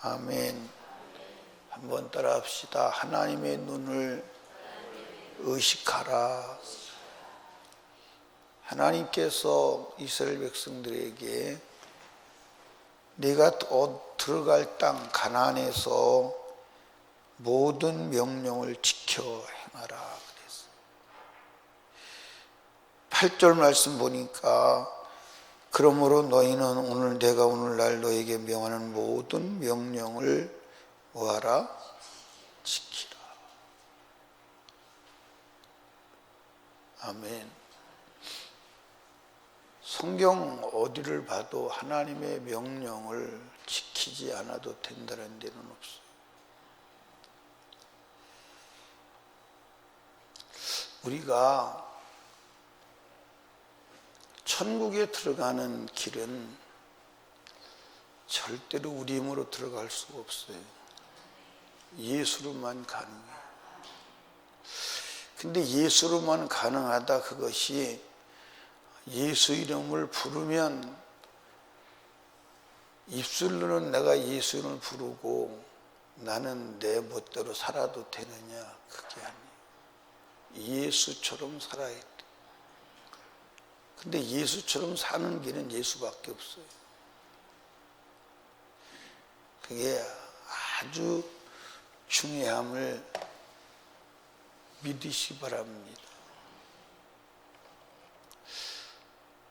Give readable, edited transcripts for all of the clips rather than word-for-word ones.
아멘. 한번 따라 합시다. 하나님의 눈을 의식하라. 하나님께서 이스라엘 백성들에게 네가 들어갈 땅 가나안에서 모든 명령을 지켜 행하라 그랬어요. 8절 말씀 보니까 그러므로 너희는 내가 오늘날 너에게 명하는 모든 명령을 뭐하라? 지키라. 아멘. 성경 어디를 봐도 하나님의 명령을 지키지 않아도 된다는 데는 없어요. 우리가 천국에 들어가는 길은 절대로 우리 힘으로 들어갈 수가 없어요. 예수로만 가능해요. 근데 예수로만 가능하다, 그것이 예수 이름을 부르면, 입술로는 내가 예수 이름을 부르고 나는 내 멋대로 살아도 되느냐, 그게 아니에요. 예수처럼 살아야 돼. 근데 예수처럼 사는 길은 예수밖에 없어요. 그게 아주 중요함을 믿으시기 바랍니다.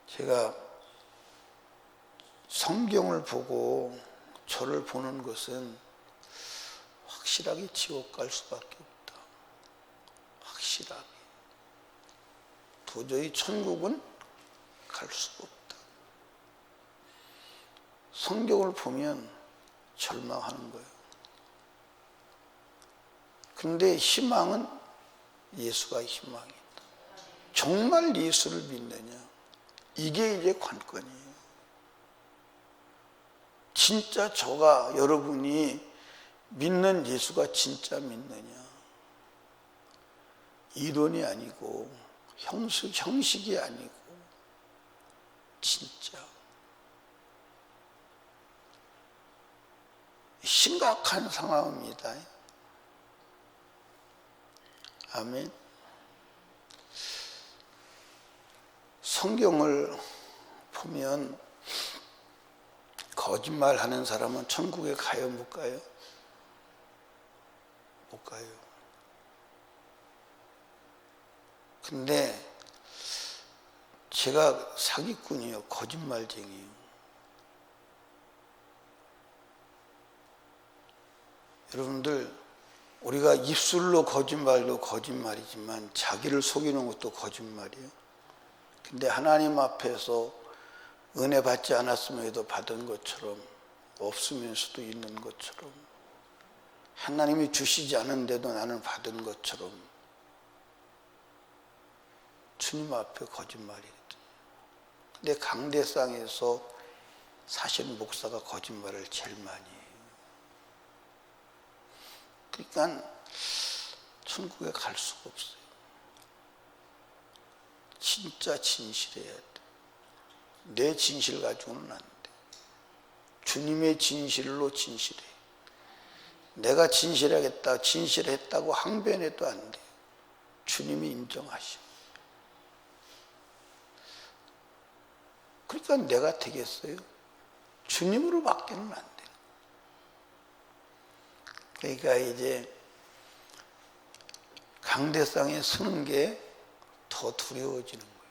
제가 성경을 보고 저를 보는 것은 확실하게 지옥 갈 수밖에 없다. 확실하게. 도저히 천국은 갈 수가 없다. 성경을 보면 절망하는 거예요. 근데 희망은 예수가 희망이다. 정말 예수를 믿느냐? 이게 이제 관건이에요. 진짜 여러분이 믿는 예수가 진짜 믿느냐? 이론이 아니고 형식이 아니고 진짜 심각한 상황입니다. 아멘. 성경을 보면 거짓말하는 사람은 천국에 가요, 못 가요? 못 가요. 근데 제가 사기꾼이요, 거짓말쟁이요. 여러분들, 우리가 입술로 거짓말도 거짓말이지만 자기를 속이는 것도 거짓말이에요. 근데 하나님 앞에서 은혜 받지 않았음에도 받은 것처럼, 없으면서도 있는 것처럼, 하나님이 주시지 않은데도 나는 받은 것처럼 주님 앞에 거짓말이거든요. 근데 강대상에서 사실 목사가 거짓말을 제일 많이 해요. 그러니까 천국에 갈 수가 없어요. 진짜 진실해야 돼. 내 진실 가지고는 안 돼. 주님의 진실로 진실해. 내가 진실했다고 항변해도 안 돼. 주님이 인정하셔. 그러니까 내가 되겠어요? 주님으로 밖에는 안 돼. 그러니까 이제 강대상에 서는 게 더 두려워지는 거예요.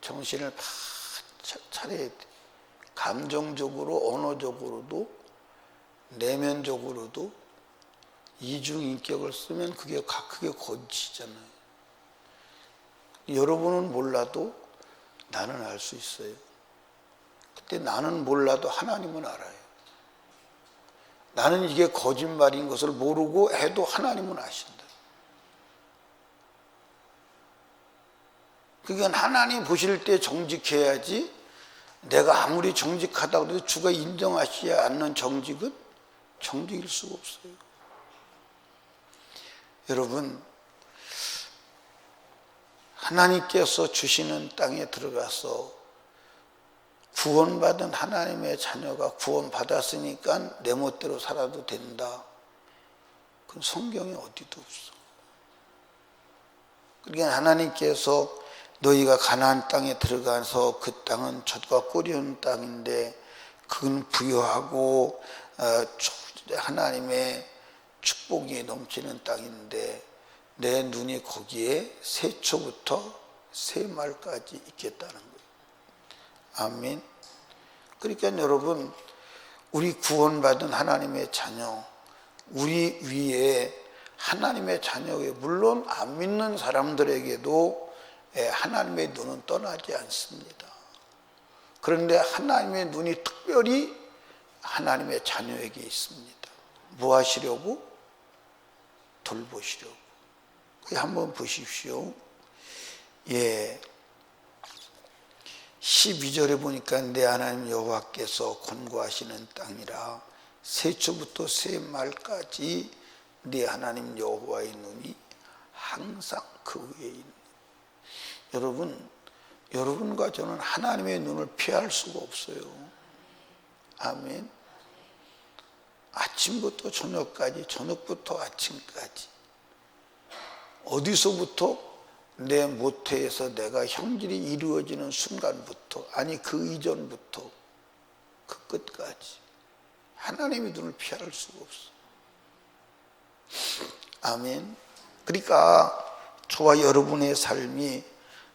정신을 바짝 차려야 돼. 감정적으로, 언어적으로도, 내면적으로도 이중인격을 쓰면 그게 거짓이잖아요. 여러분은 몰라도 나는 알 수 있어요. 그때 나는 몰라도 하나님은 알아요. 나는 이게 거짓말인 것을 모르고 해도 하나님은 아신다. 그러니까 하나님 보실 때 정직해야지, 내가 아무리 정직하다고 해도 주가 인정하시지 않는 정직은 정직일 수가 없어요. 여러분, 하나님께서 주시는 땅에 들어가서 구원받은 하나님의 자녀가 구원받았으니까 내 멋대로 살아도 된다. 그건 성경에 어디도 없어. 그러니까 하나님께서 너희가 가나안 땅에 들어가서 그 땅은 젖과 꿀이 흐르는 땅인데 그건 부유하고 하나님의 축복이 넘치는 땅인데 내 눈이 거기에 세초부터 세말까지 있겠다는 거예요. 아멘. 그러니까 여러분, 우리 구원받은 하나님의 자녀, 우리 위에 하나님의 자녀에 물론 안 믿는 사람들에게도 하나님의 눈은 떠나지 않습니다. 그런데 하나님의 눈이 특별히 하나님의 자녀에게 있습니다. 뭐 하시려고? 돌보시려고. 한번 보십시오. 12절에 보니까 내 하나님 여호와께서 권고하시는 땅이라 세초부터 세말까지 네 하나님 여호와의 눈이 항상 그 위에 있는. 여러분과 저는 하나님의 눈을 피할 수가 없어요. 아멘. 아침부터 저녁까지, 저녁부터 아침까지. 어디서부터? 내 모태에서 내가 형질이 이루어지는 순간부터, 아니 그 이전부터 그 끝까지 하나님의 눈을 피할 수가 없어. 아멘. 그러니까 저와 여러분의 삶이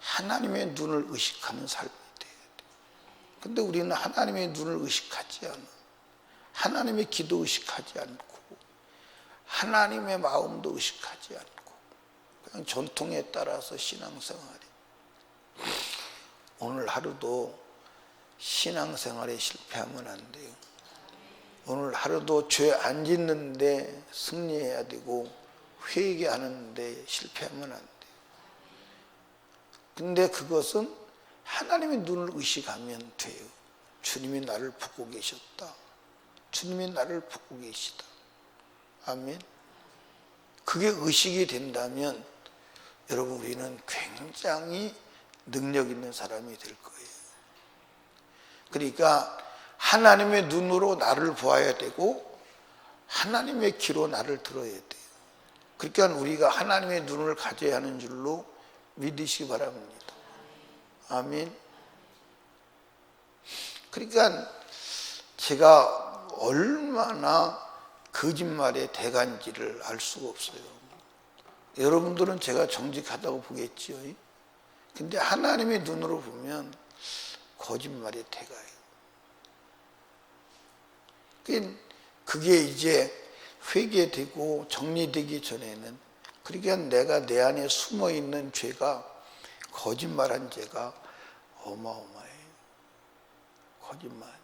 하나님의 눈을 의식하는 삶이 돼야 돼. 근데 우리는 하나님의 눈을 의식하지 않아. 하나님의 기도 의식하지 않고 하나님의 마음도 의식하지 않고 그냥 전통에 따라서 신앙생활이. 오늘 하루도 신앙생활에 실패하면 안 돼요. 오늘 하루도 죄 안 짓는데 승리해야 되고 회개하는데 실패하면 안 돼요. 근데 그것은 하나님의 눈을 의식하면 돼요. 주님이 나를 보고 계셨다. 주님이 나를 보고 계시다. 아멘. 그게 의식이 된다면 여러분, 우리는 굉장히 능력 있는 사람이 될 거예요. 그러니까 하나님의 눈으로 나를 보아야 되고 하나님의 귀로 나를 들어야 돼요. 그러니까 우리가 하나님의 눈을 가져야 하는 줄로 믿으시기 바랍니다. 아멘. 그러니까 제가 얼마나 거짓말의 대간지를 알 수가 없어요. 여러분들은 제가 정직하다고 보겠지요. 근데 하나님의 눈으로 보면 거짓말의 대가예요. 그게 이제 회개되고 정리되기 전에는, 그러니까 내가 내 안에 숨어있는 죄가, 거짓말한 죄가 어마어마해요. 거짓말.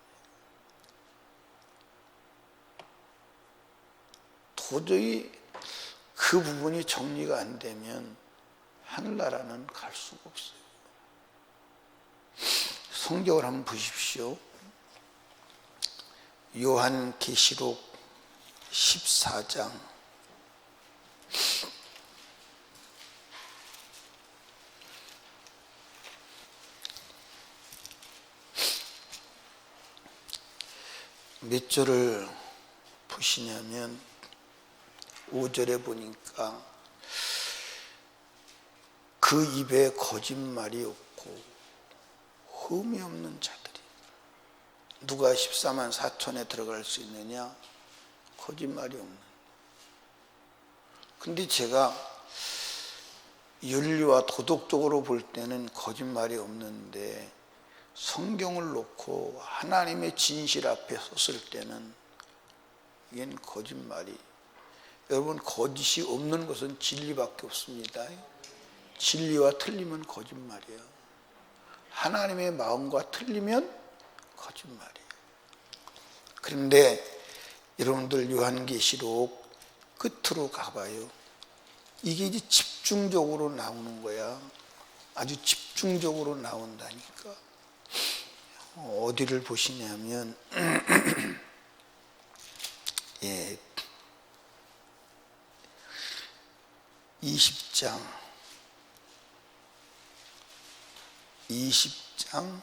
도저히 그 부분이 정리가 안 되면 하늘나라는 갈 수가 없어요. 성경을 한번 보십시오. 요한계시록 14장 5 절을 보시냐면 5절에 보니까 그 입에 거짓말이 없고 흠이 없는 자들이. 누가 14만 4천에 들어갈 수 있느냐? 거짓말이 없는. 근데 제가 윤리와 도덕적으로 볼 때는 거짓말이 없는데 성경을 놓고 하나님의 진실 앞에 섰을 때는 이건 거짓말이. 여러분, 거짓이 없는 것은 진리밖에 없습니다. 진리와 틀리면 거짓말이에요. 하나님의 마음과 틀리면 거짓말이에요. 그런데 여러분들 요한계시록 끝으로 가봐요. 이게 이제 집중적으로 나오는 거야. 아주 집중적으로 나온다니까. 어디를 보시냐면 20장 20장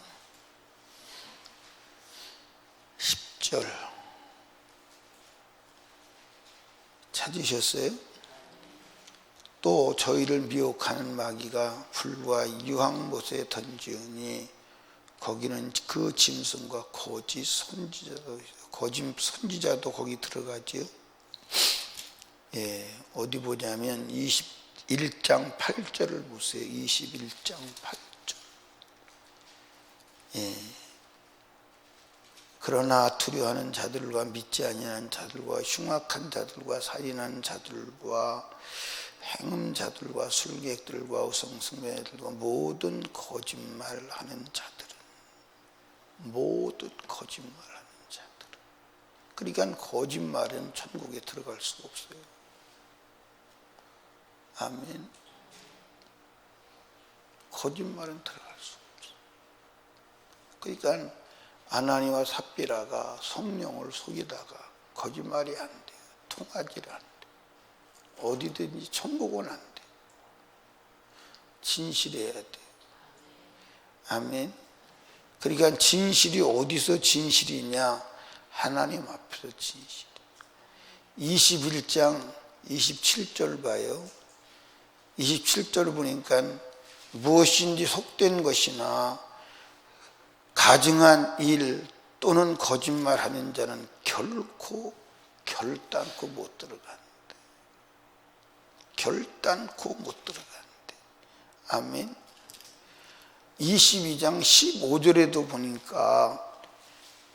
10절 찾으셨어요? 또 저희를 미혹하는 마귀가 불과 유황못에 던지우니 거기는 그 짐승과 거짓 선지자도 거기 들어가지요. 예, 어디 보냐면 21장 8절을 보세요. 21장 8절. 예. 그러나 두려워하는 자들과 믿지 아니하는 자들과 흉악한 자들과 살인하는 자들과 행음자들과 술객들과 우상숭배들과 모든 거짓말하는 자들은 그러니까 거짓말은 천국에 들어갈 수가 없어요. 아멘. 거짓말은 들어갈 수 없어요. 그러니까 아나니와 삽비라가 성령을 속이다가 거짓말이 안 돼요. 통하지를 안 돼요. 어디든지 천국은 안 돼요. 진실해야 돼요. 아멘. 그러니까 진실이 어디서 진실이냐? 하나님 앞에서 진실. 21장 27절 봐요. 27절을 보니까 무엇인지 속된 것이나 가증한 일 또는 거짓말하는 자는 결코 결단코 못 들어간다. 결단코 못 들어간다. 아멘. 22장 15절에도 보니까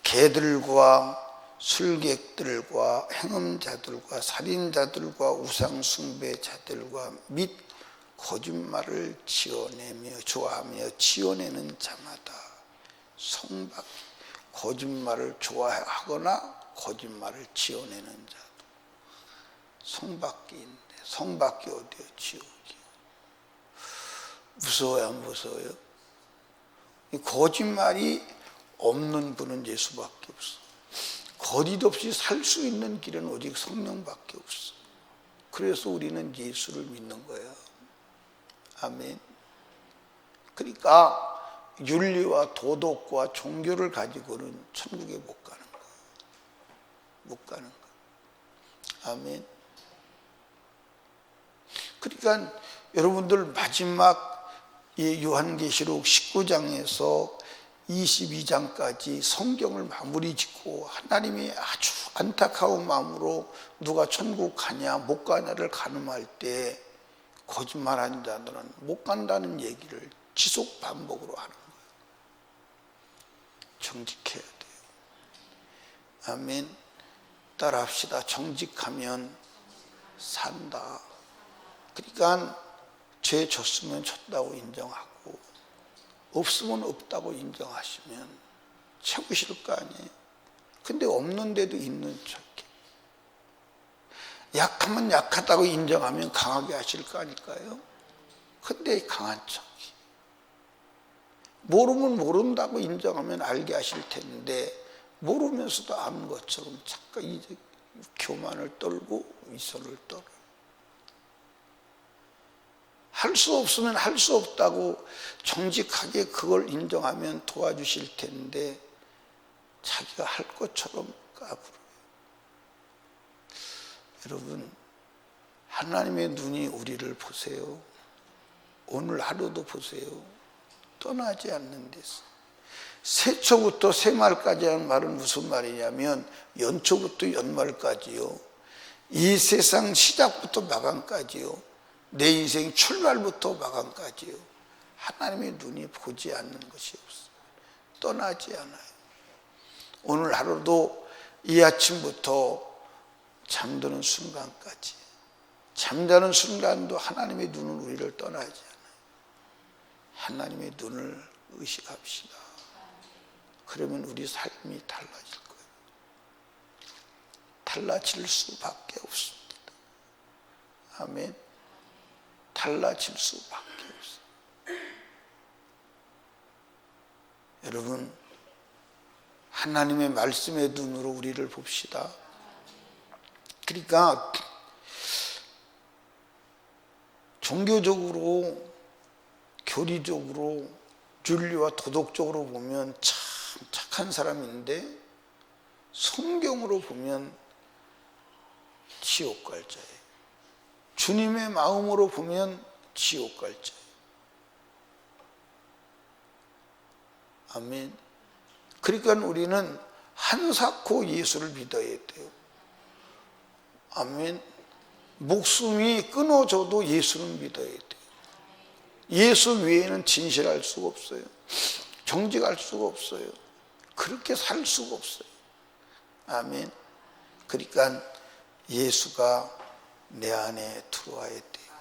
개들과 술객들과 행음자들과 살인자들과 우상숭배자들과 및 거짓말을 지어내며 좋아하며 지어내는 자마다 성박, 거짓말을 좋아하거나 거짓말을 지어내는 자도 성밖에 있는데 성밖에 어디요? 지옥이요. 무서워요, 안 무서워요? 거짓말이 없는 분은 예수밖에 없어. 거짓 없이 살 수 있는 길은 오직 성령밖에 없어. 그래서 우리는 예수를 믿는 거야. 아멘. 그러니까 윤리와 도덕과 종교를 가지고는 천국에 못 가는 거야. 못 가는 거야. 아멘. 그러니까 여러분들 마지막 요한계시록 19장에서 22장까지 성경을 마무리 짓고 하나님이 아주 안타까운 마음으로 누가 천국 가냐 못 가냐를 가늠할 때 거짓말하는 자들은 못 간다는 얘기를 지속 반복으로 하는 거예요. 정직해야 돼요. 아멘. 따라합시다. 정직하면 산다. 그러니까 죄 졌으면 졌다고 인정하고 없으면 없다고 인정하시면 채우실 거 아니에요. 근데 없는데도 있는 척해. 약하면 약하다고 인정하면 강하게 하실 거 아닐까요? 근데 강한 척이. 모르면 모른다고 인정하면 알게 하실 텐데 모르면서도 아는 것처럼 잠깐 이제 교만을 떨고 위선을 떨어요. 할 수 없으면 할 수 없다고 정직하게 그걸 인정하면 도와주실 텐데 자기가 할 것처럼 까불어요. 여러분, 하나님의 눈이 우리를 보세요. 오늘 하루도 보세요. 떠나지 않는 데서. 새초부터 새말까지 하는 말은 무슨 말이냐면 연초부터 연말까지요. 이 세상 시작부터 마감까지요. 내 인생 출발부터 마감까지요. 하나님의 눈이 보지 않는 것이 없어요. 떠나지 않아요. 오늘 하루도 이 아침부터 잠드는 순간까지 잠자는 순간도 하나님의 눈은 우리를 떠나지 않아요. 하나님의 눈을 의식합시다. 그러면 우리 삶이 달라질 거예요. 달라질 수밖에 없습니다. 아멘. 달라질 수밖에 없어요. 여러분, 하나님의 말씀의 눈으로 우리를 봅시다. 그러니까 종교적으로, 교리적으로, 윤리와 도덕적으로 보면 참 착한 사람인데 성경으로 보면 지옥 갈 자예요. 주님의 마음으로 보면 지옥 갈 자예요. 아멘. 그러니까 우리는 한사코 예수를 믿어야 돼요. 아멘. 목숨이 끊어져도 예수는 믿어야 돼요. 예수 외에는 진실할 수가 없어요. 정직할 수가 없어요. 그렇게 살 수가 없어요. 아멘. 그러니까 예수가 내 안에 들어와야 돼요.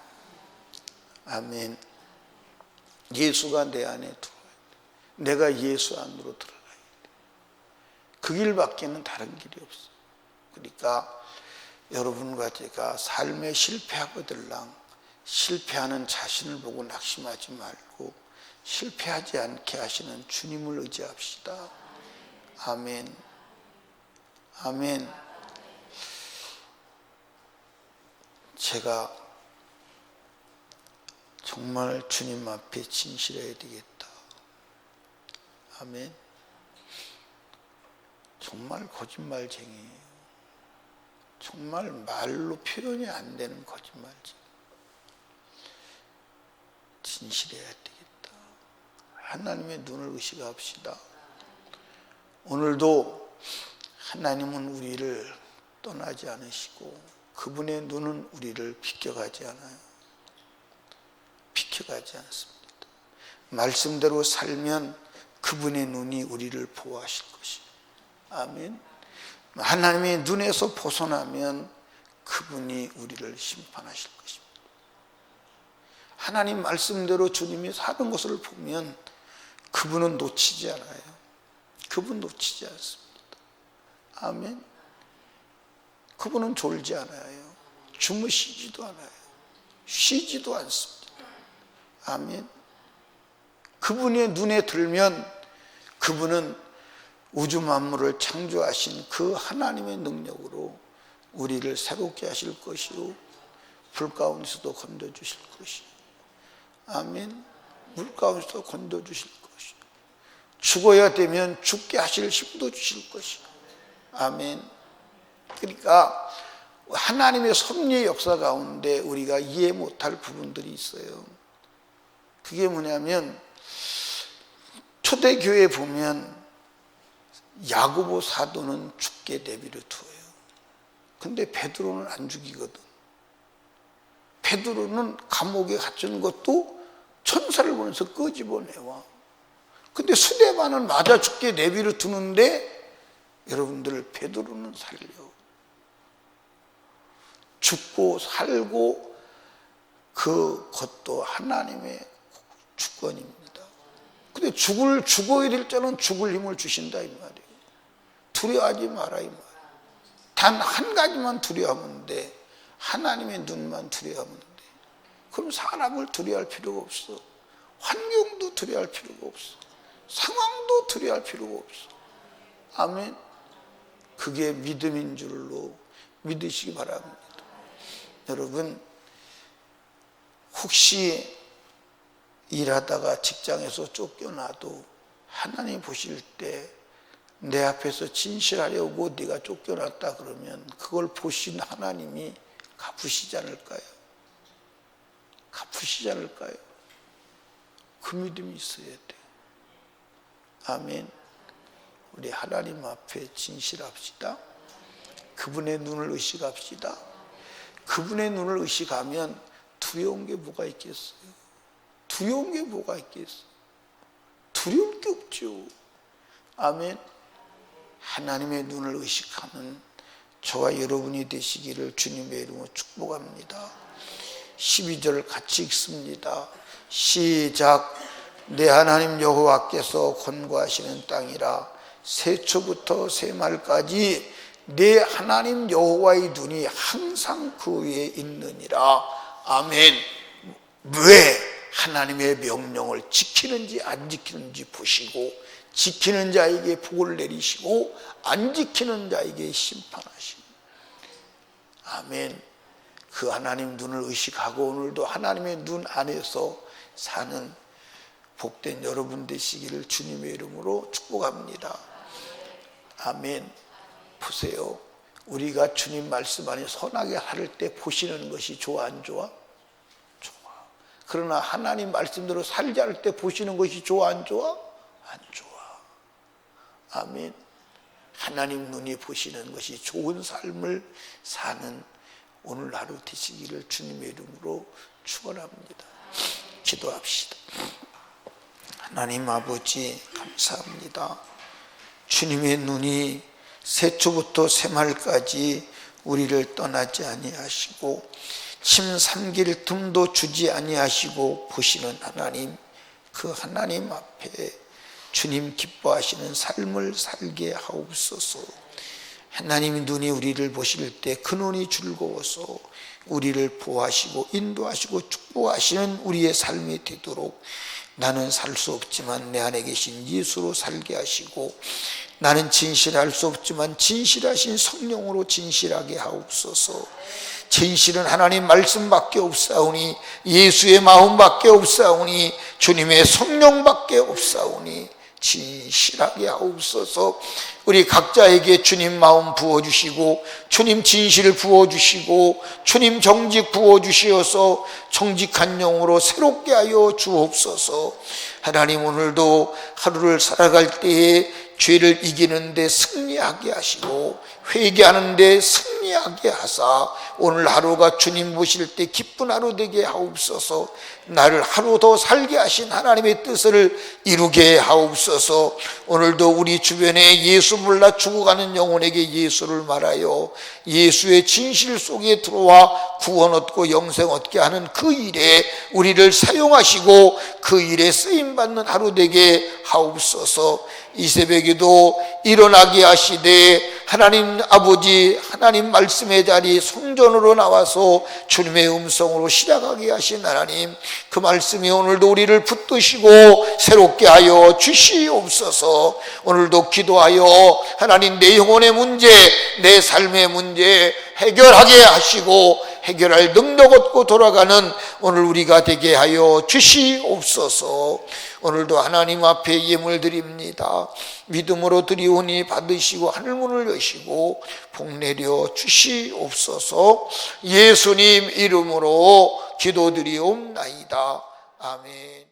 아멘. 예수가 내 안에 들어와야 돼요. 내가 예수 안으로 들어가야 돼요. 그 길밖에는 다른 길이 없어요. 그러니까 여러분과 제가 삶에 실패하거들랑 실패하는 자신을 보고 낙심하지 말고 실패하지 않게 하시는 주님을 의지합시다. 아멘. 아멘. 제가 정말 주님 앞에 진실해야 되겠다. 아멘. 정말 거짓말쟁이에요. 정말 말로 표현이 안 되는 거짓말쟁이. 진실해야 되겠다. 하나님의 눈을 의식합시다. 오늘도 하나님은 우리를 떠나지 않으시고 그분의 눈은 우리를 비켜가지 않아요. 비켜가지 않습니다. 말씀대로 살면 그분의 눈이 우리를 보호하실 것이에요. 아멘. 하나님의 눈에서 벗어나면 그분이 우리를 심판하실 것입니다. 하나님 말씀대로 주님이 사는 것을 보면 그분은 놓치지 않아요. 그분 놓치지 않습니다. 아멘. 그분은 졸지 않아요. 주무시지도 않아요. 쉬지도 않습니다. 아멘. 그분의 눈에 들면 그분은 우주 만물을 창조하신 그 하나님의 능력으로 우리를 새롭게 하실 것이요 불 가운데서도 건져주실 것이요 아멘. 물 가운데서도 건져주실 것이요 죽어야 되면 죽게 하실 힘도 주실 것이요 아멘. 그러니까 하나님의 섭리의 역사 가운데 우리가 이해 못할 부분들이 있어요. 그게 뭐냐면 초대교회에 보면 야고보 사도는 죽게 내비를 두어요. 근데 베드로는 안 죽이거든. 베드로는 감옥에 갇힌 것도 천사를 보내서 끄집어내와. 근데 스데반은 맞아 죽게 내비를 두는데 여러분들 베드로는 살려. 죽고 살고 그것도 하나님의 주권입니다. 근데 죽어야 될 때는 죽을 힘을 주신다 이 말이에요. 두려워하지 마라 이 말이에요. 단 한 가지만 두려워하면 돼. 하나님의 눈만 두려워하면 돼. 그럼 사람을 두려워할 필요가 없어. 환경도 두려워할 필요가 없어. 상황도 두려워할 필요가 없어. 아멘. 그게 믿음인 줄로 믿으시기 바랍니다. 여러분, 혹시 일하다가 직장에서 쫓겨나도 하나님 보실 때 내 앞에서 진실하려고 네가 쫓겨났다 그러면 그걸 보신 하나님이 갚으시지 않을까요? 갚으시지 않을까요? 그 믿음이 있어야 돼요. 아멘. 우리 하나님 앞에 진실합시다. 그분의 눈을 의식합시다. 그분의 눈을 의식하면 두려운 게 뭐가 있겠어요? 두려운 게 뭐가 있겠어요? 두려울 게 없죠. 아멘. 하나님의 눈을 의식하는 저와 여러분이 되시기를 주님의 이름으로 축복합니다. 12절 같이 읽습니다. 시작. 내 하나님 여호와께서 권고하시는 땅이라 세초부터 세말까지 내 하나님 여호와의 눈이 항상 그 위에 있느니라. 아멘. 왜? 하나님의 명령을 지키는지 안 지키는지 보시고 지키는 자에게 복을 내리시고 안 지키는 자에게 심판하시고. 아멘. 그 하나님 눈을 의식하고 오늘도 하나님의 눈 안에서 사는 복된 여러분 되시기를 주님의 이름으로 축복합니다. 아멘. 보세요. 우리가 주님 말씀 안에 선하게 할 때 보시는 것이 좋아 안 좋아? 좋아. 그러나 하나님 말씀대로 살자 할 때 보시는 것이 좋아 안 좋아? 안 좋아. 아멘. 하나님 눈이 보시는 것이 좋은 삶을 사는 오늘 하루 되시기를 주님의 이름으로 축원합니다. 기도합시다. 하나님 아버지 감사합니다. 주님의 눈이 새초부터 새말까지 우리를 떠나지 아니하시고 침 삼킬 틈도 주지 아니하시고 보시는 하나님, 그 하나님 앞에 주님 기뻐하시는 삶을 살게 하옵소서. 하나님의 눈이 우리를 보실 때 그 눈이 즐거워서 우리를 보호하시고 인도하시고 축복하시는 우리의 삶이 되도록 나는 살 수 없지만 내 안에 계신 예수로 살게 하시고 나는 진실할 수 없지만 진실하신 성령으로 진실하게 하옵소서. 진실은 하나님 말씀밖에 없사오니 예수의 마음밖에 없사오니 주님의 성령밖에 없사오니 진실하게 하옵소서. 우리 각자에게 주님 마음 부어주시고 주님 진실 부어주시고 주님 정직 부어주시어서 정직한 영으로 새롭게 하여 주옵소서. 하나님 오늘도 하루를 살아갈 때에 죄를 이기는 데 승리하게 하시고 회개하는 데 승리하게 하사 오늘 하루가 주님 보실 때 기쁜 하루 되게 하옵소서. 나를 하루 더 살게 하신 하나님의 뜻을 이루게 하옵소서. 오늘도 우리 주변에 예수 몰라 죽어가는 영혼에게 예수를 말하여 예수의 진실 속에 들어와 구원 얻고 영생 얻게 하는 그 일에 우리를 사용하시고 그 일에 쓰임받는 하루 되게 하옵소서. 이 새벽에도 일어나게 하시되 하나님 아버지 하나님 말씀의 자리 성전으로 나와서 주님의 음성으로 시작하게 하신 하나님, 그 말씀이 오늘도 우리를 붙드시고 새롭게 하여 주시옵소서. 오늘도 기도하여 하나님 내 영혼의 문제 내 삶의 문제 해결하게 하시고 해결할 능력 얻고 돌아가는 오늘 우리가 되게 하여 주시옵소서. 오늘도 하나님 앞에 예물 드립니다. 믿음으로 드리오니 받으시고 하늘문을 여시고 복 내려 주시옵소서. 예수님 이름으로 기도드리옵나이다. 아멘.